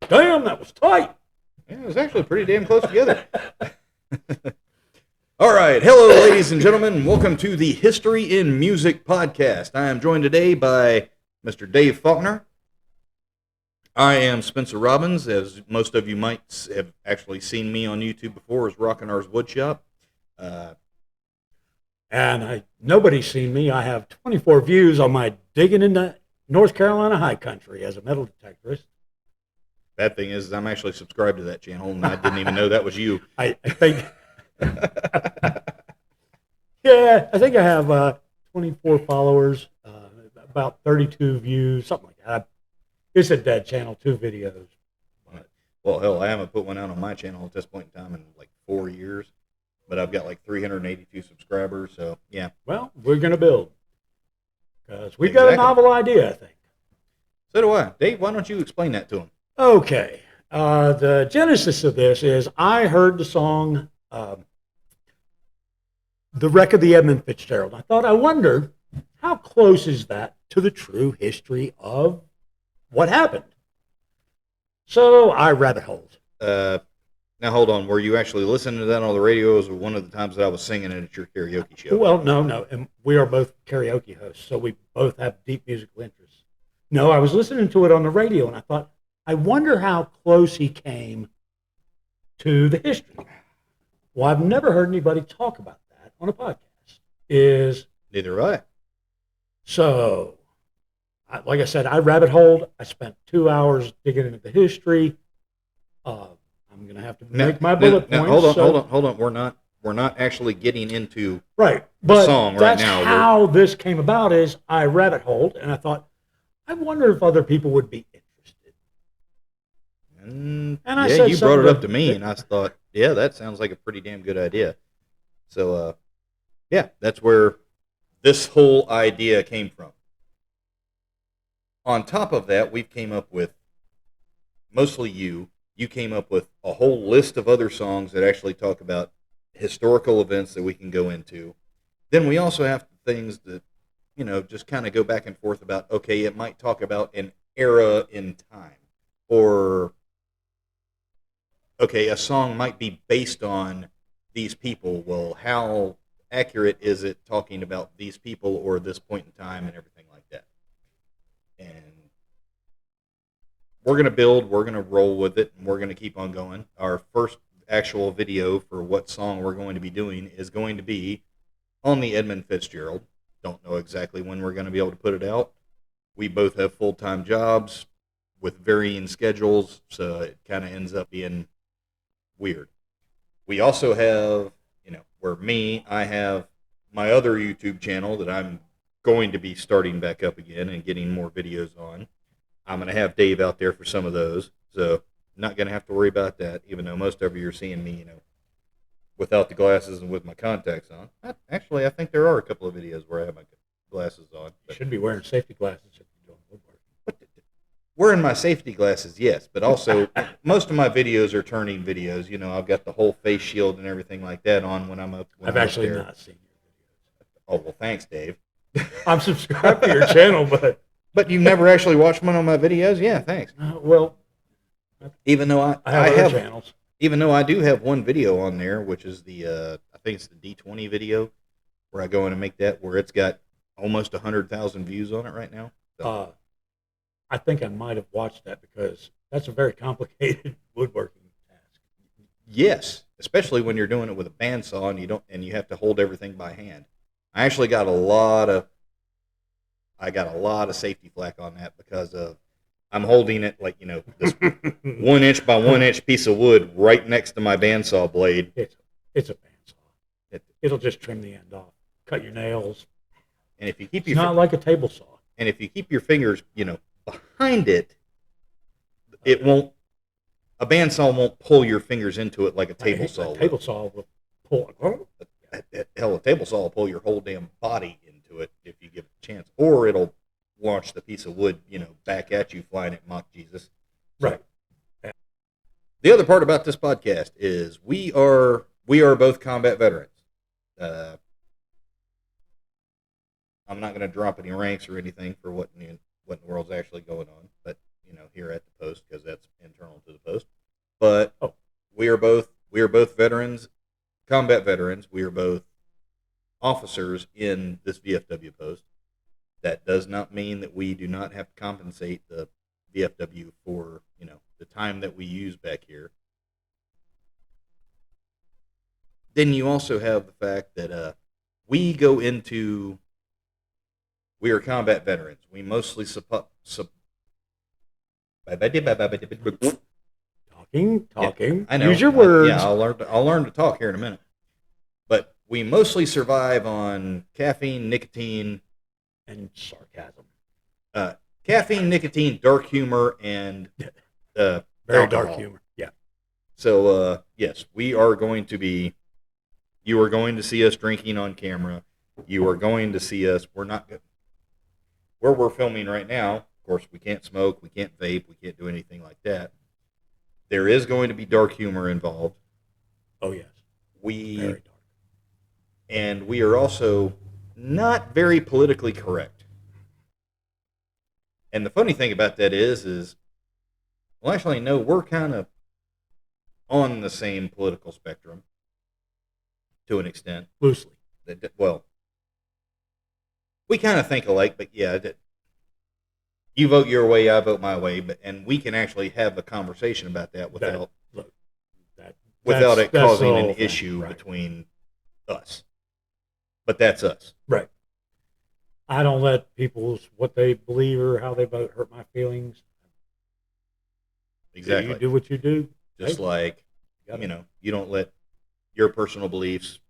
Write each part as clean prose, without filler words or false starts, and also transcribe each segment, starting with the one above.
Damn, that was tight. Yeah, it was actually pretty damn close together. All right. Hello, ladies and gentlemen. Welcome to the History in Music podcast. I am joined today by Mr. Dave Faulkner. I am Spencer Robbins, as most of you might have actually seen me on YouTube before as Rockin' R's Woodshop. Nobody's seen me. I have 24 views on my digging into North Carolina high country as a metal detectorist. Bad thing is I'm actually subscribed to that channel, and I didn't even know that was you. I think, yeah, I think I have 24 followers, about 32 views, something like that. It's a dead channel, 2 videos. Well, hell, I haven't put one out on my channel at this point in time in like 4 years, but I've got like 382 subscribers, so yeah. Well, we're going to build because we've got a novel idea, I think. So do I. Dave, why don't you explain that to him? Okay. The genesis of this is I heard the song, The Wreck of the Edmund Fitzgerald. I thought, I wonder, how close is that to the true history of what happened? So I rabbit holed. Now, hold on. Were you actually listening to that on the radio, or was it one of the times that I was singing it at your karaoke show? Well, no. And we are both karaoke hosts, so we both have deep musical interests. No, I was listening to it on the radio, and I thought, I wonder how close he came to the history. Well, I've never heard anybody talk about that on a podcast. Neither have I. So, like I said, I rabbit holed. I spent 2 hours digging into the history. I'm going to have to make my bullet points. Hold on. We're not actually getting into the song right now. That's how this came about. Is I rabbit holed, and I thought, I wonder if other people would be interested. And I said, you brought it up to me, and I thought, yeah, that sounds like a pretty damn good idea. So, yeah, that's where this whole idea came from. On top of that, we've came up with, mostly you came up with a whole list of other songs that actually talk about historical events that we can go into. Then we also have things that, just kind of go back and forth about, okay, it might talk about an era in time. Or, okay, a song might be based on these people. Well, how accurate is it talking about these people or this point in time and everything like that? And we're going to build, we're going to roll with it, and we're going to keep on going. Our first actual video for what song we're going to be doing is going to be on the Edmund Fitzgerald. Don't know exactly when we're going to be able to put it out. We both have full-time jobs with varying schedules, so it kind of ends up being weird. We also have, I have my other YouTube channel that I'm going to be starting back up again and getting more videos on. I'm going to have Dave out there for some of those, so not going to have to worry about that, even though most of you are seeing me, without the glasses and with my contacts on. Actually, I think there are a couple of videos where I have my glasses on. You should be wearing safety glasses if you're doing woodworking. Wearing my safety glasses, yes, but also most of my videos are turning videos. I've got the whole face shield and everything like that on when I'm up. I've actually not seen your videos. Oh, well, thanks, Dave. I'm subscribed to your channel, but... But you've never actually watched one of my videos? Yeah, thanks. Even though I have channels. Even though I do have one video on there, which is the, I think it's the D20 video, where I go in and make that, where it's got almost 100,000 views on it right now. So. I think I might have watched that because that's a very complicated woodworking task. Yes, especially when you're doing it with a bandsaw and you have to hold everything by hand. I actually got a lot of safety flack on that because of I'm holding it like this 1 inch by 1 inch piece of wood right next to my bandsaw blade. It's a bandsaw. It'll just trim the end off, cut your nails. And if you keep it's not like a table saw. And if you keep your fingers behind it, it won't. A bandsaw won't pull your fingers into it like a table saw. A table saw will pull. Hell, a table saw will pull your whole damn body into it if you give it a chance, or it'll launch the piece of wood, back at you, flying at Mach Jesus. So, right. The other part about this podcast is we are both combat veterans. I'm not going to drop any ranks or anything for what in the world's actually going on, but here at the post, because that's internal we are both veterans, combat veterans. We are both officers in this VFW post. That does not mean that we do not have to compensate the VFW for, the time that we use back here. Then you also have the fact that we are combat veterans. We mostly Talking. I know. Use your words. Yeah, I'll learn to talk here in a minute. But we mostly survive on caffeine, nicotine, and sarcasm. Caffeine, nicotine, dark humor, and Very alcohol. dark humor. Yeah. So yes, you are going to see us drinking on camera. You are going to see us. Where we're filming right now. Of course, we can't smoke, we can't vape, we can't do anything like that. There is going to be dark humor involved. Oh yes. Very dark. And we are also not very politically correct. And the funny thing about that is well, actually, no, we're kind of on the same political spectrum to an extent. Loosely. Well, we kind of think alike, but yeah, you vote your way, I vote my way, and we can actually have a conversation about that without it causing an issue between us. But that's us. Right. I don't let what they believe or how they vote hurt my feelings. Exactly. You do what you do. Just like, you don't let your personal beliefs,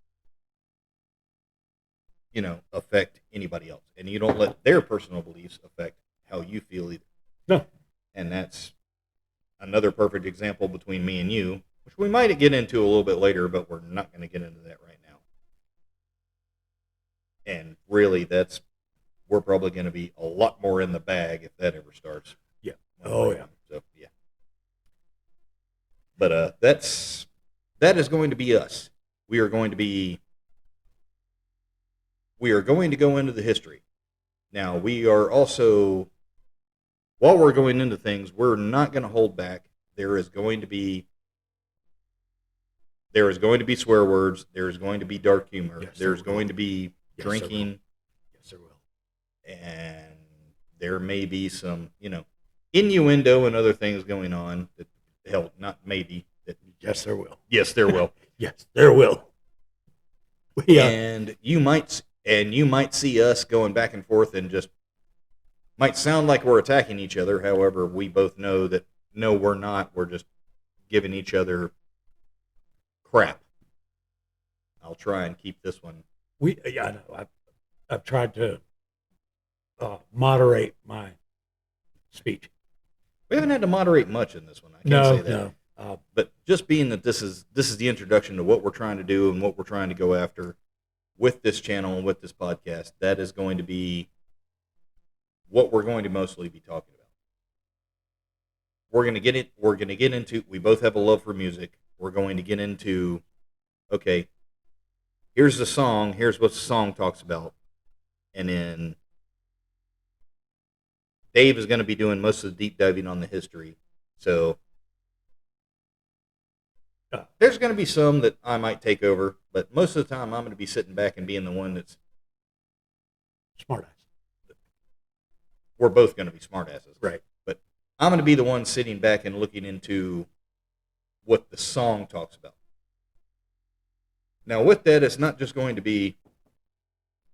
affect anybody else. And you don't let their personal beliefs affect how you feel either. No. And that's another perfect example between me and you, which we might get into a little bit later, but we're not going to get into that right now. And really, we're probably going to be a lot more in the bag if that ever starts. Yeah. Oh, yeah. So, yeah. But that is going to be us. We are going to go into the history. Now, we are also, while we're going into things, we're not going to hold back. There is going to be swear words. There is going to be dark humor. Yes, there's going to be drinking. Yes, there will. And there may be some, innuendo and other things going on. Not maybe. Yes, there will. Yes, there will. Yes, there will. Yeah. And you might see us going back and forth and just might sound like we're attacking each other. However, we both know that no, we're not. We're just giving each other crap. I'll try and keep this one. I know. I've tried to moderate my speech. We haven't had to moderate much in this one. I can't say that. No. But just being that this is the introduction to what we're trying to do and what we're trying to go after with this channel and with this podcast, that is going to be what we're going to mostly be talking about. We're going to get into, we both have a love for music. We're going to get into, okay, here's the song, here's what the song talks about. And then Dave is going to be doing most of the deep diving on the history. So there's going to be some that I might take over, but most of the time I'm going to be sitting back and being the one that's smart ass. We're both going to be smart asses. Right. But I'm going to be the one sitting back and looking into what the song talks about. Now with that, it's not just going to be,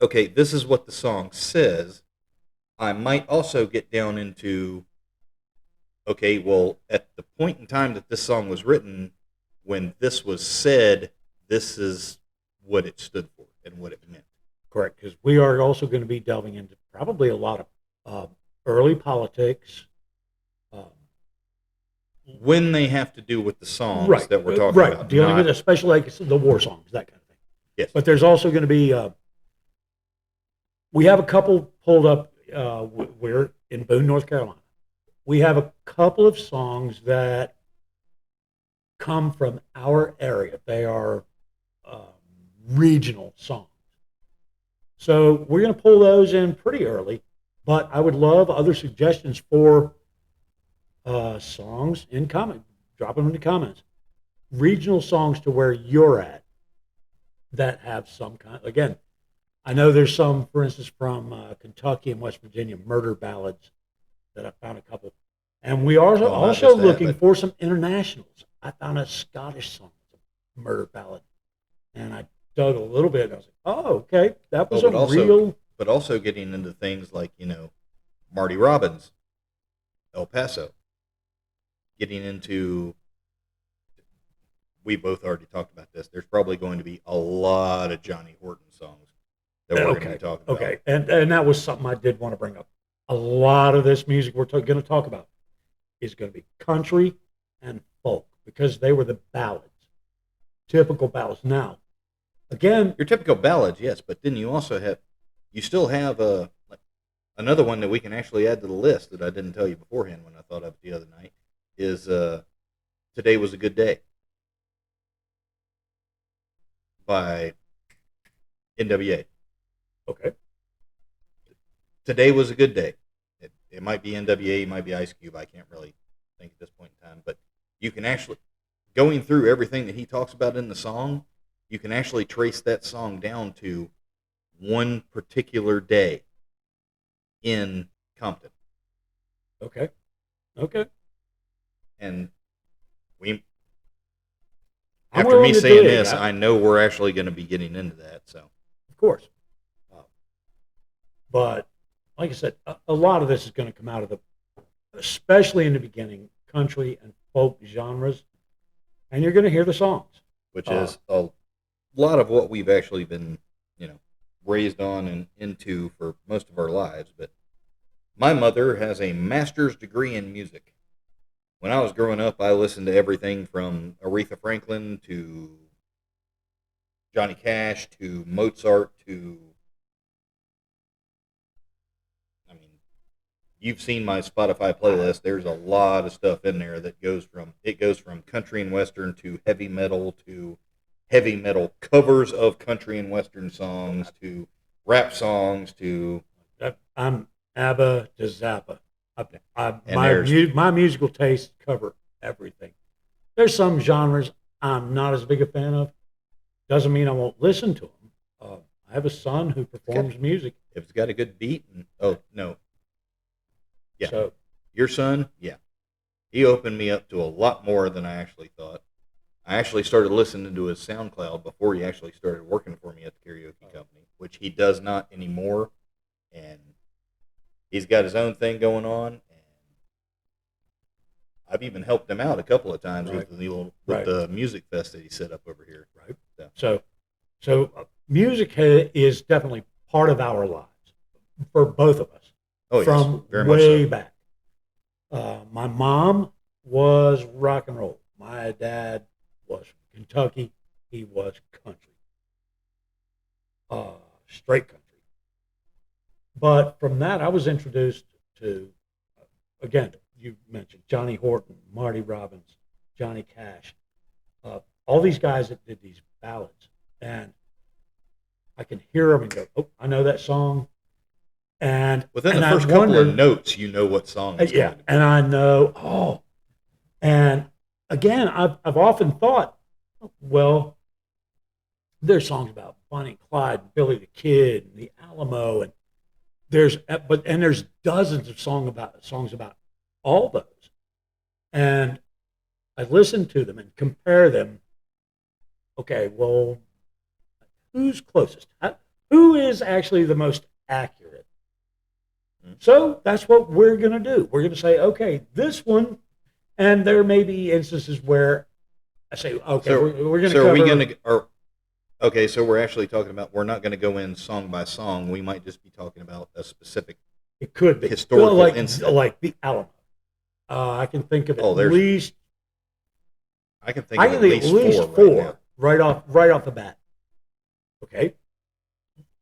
okay, this is what the song says. I might also get down into, okay, well, at the point in time that this song was written, when this was said, this is what it stood for and what it meant. Correct, because we are also going to be delving into probably a lot of early politics. When they have to do with the songs that we're talking about. Dealing with, especially like the war songs, that kind of thing. Yes. But there's also going to be, we have a couple pulled up, we're in Boone, North Carolina. We have a couple of songs that come from our area. They are regional songs. So we're going to pull those in pretty early, but I would love other suggestions for songs in comment. Drop them in the comments. regional songs to where you're at that have some kind. Again, I know there's some, for instance, from Kentucky and West Virginia, murder ballads that I found a couple. And we are Oh, not also just that, looking but for some internationals. I found a Scottish song, a murder ballad, and I dug a little bit. And I was like, oh, okay, that was oh, a real. but also getting into things like Marty Robbins, El Paso, getting into. We both already talked about this. There's probably going to be a lot of Johnny Horton songs that we're going to be talking about. Okay, and that was something I did want to bring up. A lot of this music we're going to talk about is going to be country and folk because they were the ballads, typical ballads. Now, again, Your typical ballads, yes, but then you still have another one that we can actually add to the list that I didn't tell you beforehand when I thought of it the other night is "Today Was a Good Day" by NWA. okay, Today was a good day. It might be NWA, it might be Ice Cube. I can't really think at this point in time, but you can actually going through everything that he talks about in the song. You can actually trace that song down to one particular day in Compton. okay, And we, I'm after me willing to saying dig. this, I know we're actually going to be getting into that. So, Of course, but like I said, a lot of this is going to come out of especially in the beginning, country and folk genres, and you're going to hear the songs. which is a lot of what we've actually been, raised on and into for most of our lives. But my mother has a master's degree in music. When I was growing up, I listened to everything from Aretha Franklin to Johnny Cash to Mozart to, I mean, you've seen my Spotify playlist. There's a lot of stuff in there that goes from country and western to heavy metal covers of country and western songs to rap songs to I'm ABBA to Zappa. And My musical tastes cover everything. There's some genres I'm not as big a fan of. Doesn't mean I won't listen to them. I have a son who performs music. if it's got a good beat. Oh no, yeah, So your son, yeah, he opened me up to a lot more than I actually thought. I actually started listening to his SoundCloud before he actually started working for me at the karaoke company, which he does not anymore. And he's got his own thing going on. And I've even helped him out a couple of times Right. with the music fest that he set up over here. right. So, So music is definitely part of our lives for both of us. oh From yes, very much way so. back. My mom was rock and roll. My dad was from Kentucky. He was country, straight country. But from that, I was introduced to, again, you mentioned Johnny Horton, Marty Robbins, Johnny Cash, all these guys that did these ballads. And I can hear them and go, oh, I know that song. And Within and the I first couple of wondered- notes, you know what song it's yeah, going to be. and I know, and again, I've often thought, well, there's songs about Bonnie and Clyde, and Billy the Kid, and the Alamo, and there's dozens of songs about all those, and I listen to them and compare them. Okay, well, who's closest? Who is actually the most accurate? So that's what we're going to do. We're going to say, okay, this one, and there may be instances where I say, okay, So- we're going to So cover. are we going to? Okay, so we're actually talking about. We're not going to go in song by song. We might just be talking about a specific. It could be historical like incident. like the Alamo. I can think of Oh, at there's least I can think of at least four right now. right off the bat. Okay,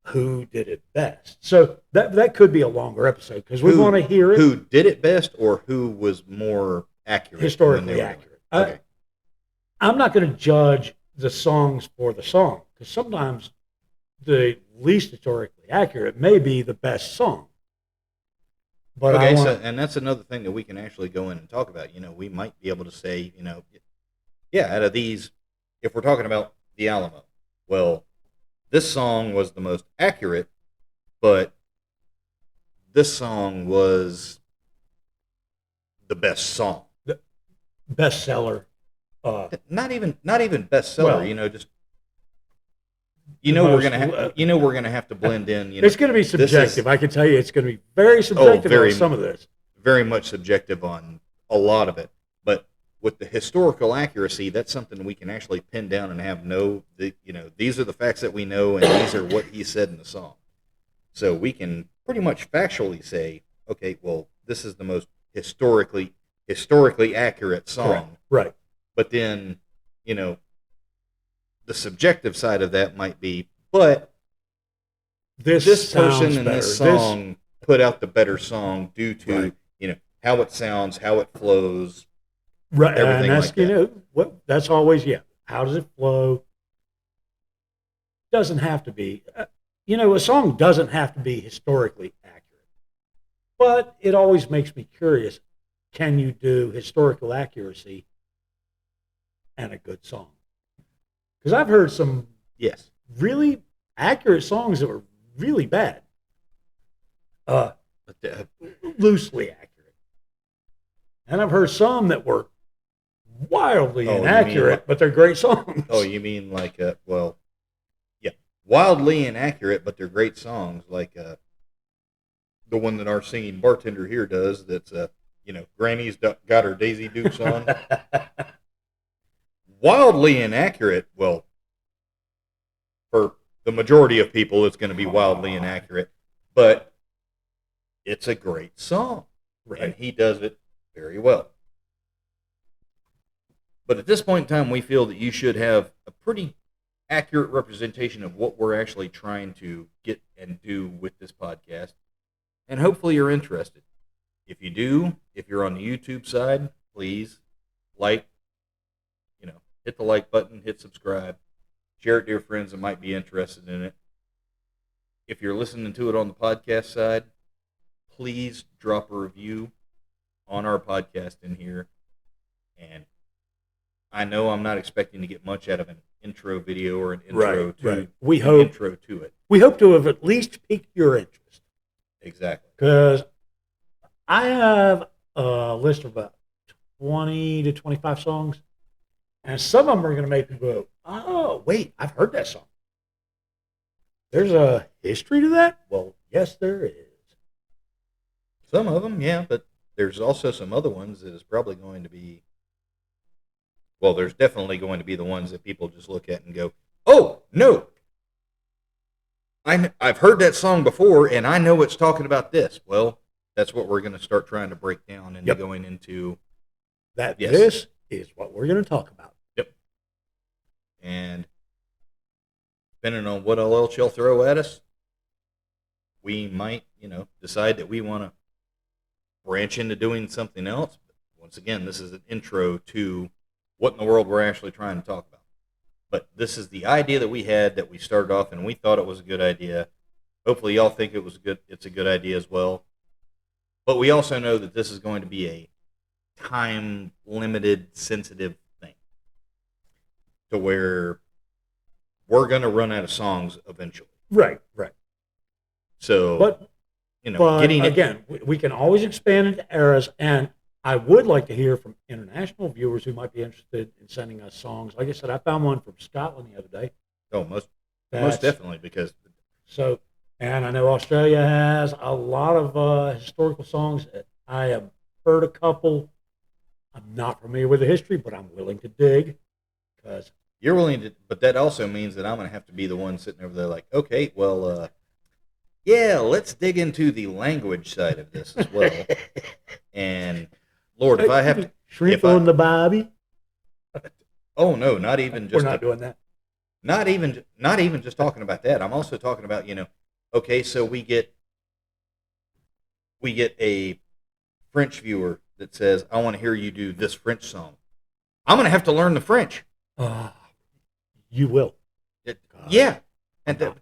who did it best? So that could be a longer episode because we Who- want to hear it Who did it best, or who was more accurate? when they historically were doing it? accurate. Okay. I'm not going to judge the songs for the song because sometimes the least historically accurate may be the best song. But Okay, I so want and that's another thing that we can actually go in and talk about. We might be able to say, yeah, out of these, if we're talking about the Alamo, well, this song was the most accurate, but this song was the best song. The bestseller. Not even bestseller. Well, Just the we're most, gonna have to blend in. it's going to be this is subjective. I can tell you, it's going to be very subjective very on some of this. very much subjective on a lot of it, but with the historical accuracy, that's something we can actually pin down and have these are the facts that we know, and these are what he said in the song. So we can pretty much factually say, okay, well, this is the most historically accurate song. Right. But then, the subjective side of that might be, but this person in this song put out the better song due to how it sounds, how it flows, right, everything and that's like that. that's always how does it flow? Doesn't have to be. A song doesn't have to be historically accurate, but it always makes me curious. Can you do historical accuracy and a good song? Because I've heard some Yes. really accurate songs that were really bad, loosely accurate, and I've heard some that were wildly Oh, you mean inaccurate, like- but they're great songs. Oh, you mean like wildly inaccurate, but they're great songs, like the one that our singing bartender here does. That's Granny's got her Daisy Dukes on. Wildly inaccurate. Well, for the majority of people, it's going to be wildly inaccurate, but it's a great song, and Right. he does it very well. But at this point in time, we feel that you should have a pretty accurate representation of what we're actually trying to get and do with this podcast. And hopefully you're interested. If you do, if you're on the YouTube side, please hit the like button, hit subscribe, share it to your friends that might be interested in it. If you're listening to it on the podcast side, please drop a review on our podcast in here. And I know I'm not expecting to get much out of an intro video or an intro intro to it. We hope to have at least piqued your interest, Exactly. because I have a list of about 20 to 25 songs, and some of them are going to make people go, "Oh, wait, I've heard that song." There's a history to that? Well, yes, there is. Some of them, yeah, but there's also some other ones that is probably going to be, well, there's definitely going to be the ones that people just look at and go, "Oh, no, I've heard that song before, and I know it's talking about this." Well, that's what we're going to start trying to break down and going into. That Yes. This is what we're going to talk about. Yep. And depending on what else you'll throw at us, we might, decide that we want to branch into doing something else. But once again, this is an intro to what in the world we're actually trying to talk about. But this is the idea that we had, that we started off, and we thought it was a good idea. Hopefully y'all think it was good. It's a good idea as well. But we also know that this is going to be a time-limited, sensitive thing, to where we're going to run out of songs eventually. Right. So, But getting again, we can always expand into eras, and I would like to hear from international viewers who might be interested in sending us songs. Like I said, I found one from Scotland the other day. most That's- definitely, because So, and I know Australia has a lot of historical songs. I have heard a couple. I'm not familiar with the history, but I'm willing to dig, because you're willing to. But that also means that I'm going to have to be the one sitting over there like, okay, well, yeah, let's dig into the language side of this as well. And Lord, if I have to, shrimp on the bobby, oh no, not even just we're not doing that. not even just talking about that. I'm also talking about, okay, so we get a French viewer that says, "I want to hear you do this French song." I'm going to have to learn the French. You will. Yeah, and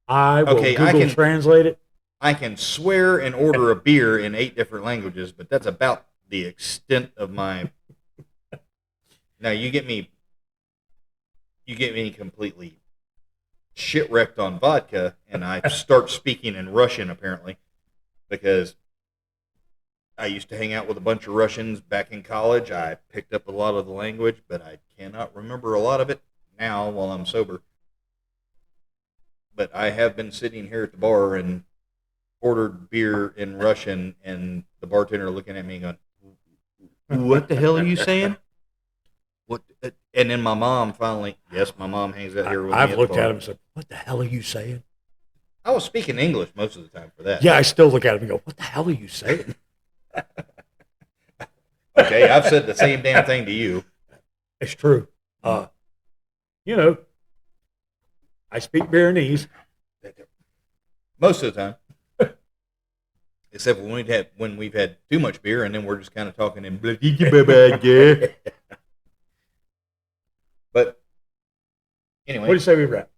I will Okay, I Google can- translate it. I can swear and order a beer in 8 different languages, but that's about the extent of my Now you get me completely shit-wrecked on vodka, and I start speaking in Russian, apparently, because I used to hang out with a bunch of Russians back in college. I picked up a lot of the language, but I cannot remember a lot of it now while I'm sober. But I have been sitting here at the bar and ordered beer in Russian, and the bartender looking at me going, "What the hell are you saying?" What? And then my mom finally, yes, my mom hangs out here with me. I've at looked the bar. at him and said, "What the hell are you saying?" I was speaking English most of the time for that. Yeah, I still look at him and go, "What the hell are you saying?" Okay, I've said the same damn thing to you. It's true. You know, I speak Bearnese. Most of the time. Except when we've had too much beer, and then we're just kind of talking in. But anyway, What do you say we wrap?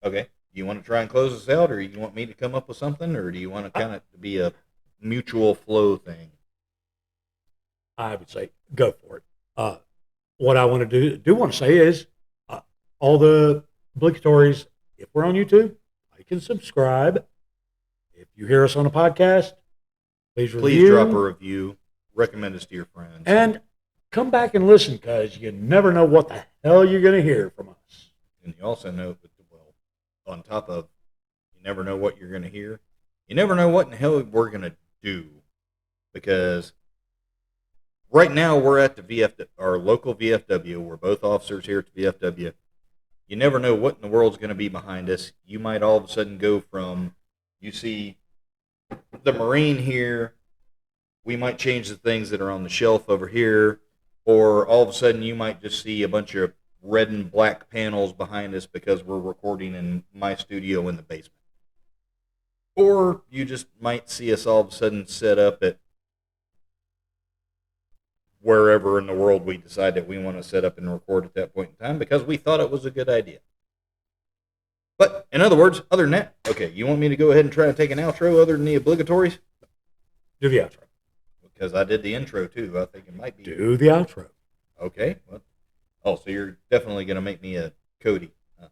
okay. Do you want to try and close us out, or you want me to come up with something, or do you want to kind of be a mutual flow thing? I would say go for it. What I want to want to say is all the obligatories. If we're on YouTube, like and subscribe. If you hear us on a podcast, please drop a review. Recommend us to your friends. And come back and listen, because you never know what the hell you're going to hear from us. And you also know, well, on top of you never know what you're going to hear, you never know what in the hell we're going to do. Because right now we're at the our local VFW. We're both officers here at the VFW. You never know what in the world's going to be behind us. You might all of a sudden go from, you see the Marine here, we might change the things that are on the shelf over here, or all of a sudden you might just see a bunch of red and black panels behind us because we're recording in my studio in the basement. Or you just might see us all of a sudden set up at wherever in the world we decide that we want to set up and record at that point in time because we thought it was a good idea. But in other words, other than that, okay, you want me to go ahead and try to take an outro other than the obligatories? Do the outro. Because I did the intro too. I think it might be. Do the outro. Okay. Well, so you're definitely going to make me a Cody. Huh?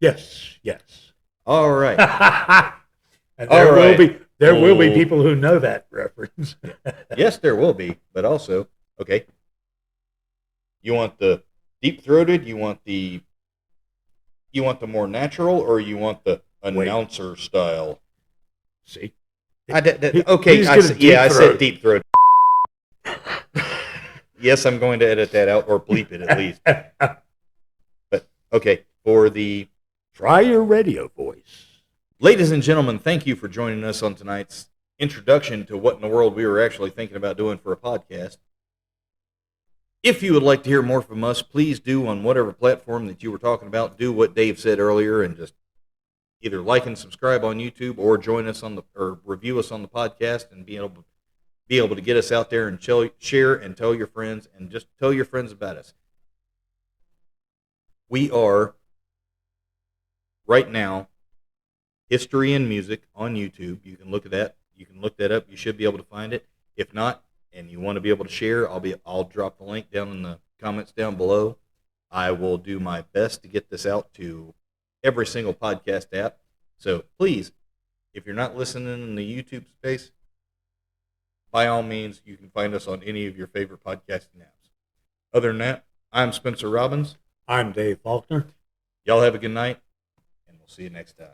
Yes. All right. And there will be people who know that reference. Yes, there will be. But also, okay, you want the deep-throated, you want the more natural, or you want the announcer style? See? Okay, I said deep throat. Yes, I'm going to edit that out or bleep it at least. But okay, try your radio voice. Ladies and gentlemen, thank you for joining us on tonight's introduction to what in the world we were actually thinking about doing for a podcast. If you would like to hear more from us, please do on whatever platform that you were talking about. Do what Dave said earlier and just either like and subscribe on YouTube or join us or review us on the podcast and be able to get us out there and share and tell your friends and just tell your friends about us. We are right now History and Music on YouTube. You can look at that. You can look that up. You should be able to find it. If not, and you want to be able to share, I'll drop the link down in the comments down below. I will do my best to get this out to every single podcast app. So please, if you're not listening in the YouTube space, by all means, you can find us on any of your favorite podcasting apps. Other than that, I'm Spencer Robbins. I'm Dave Faulkner. Y'all have a good night, and we'll see you next time.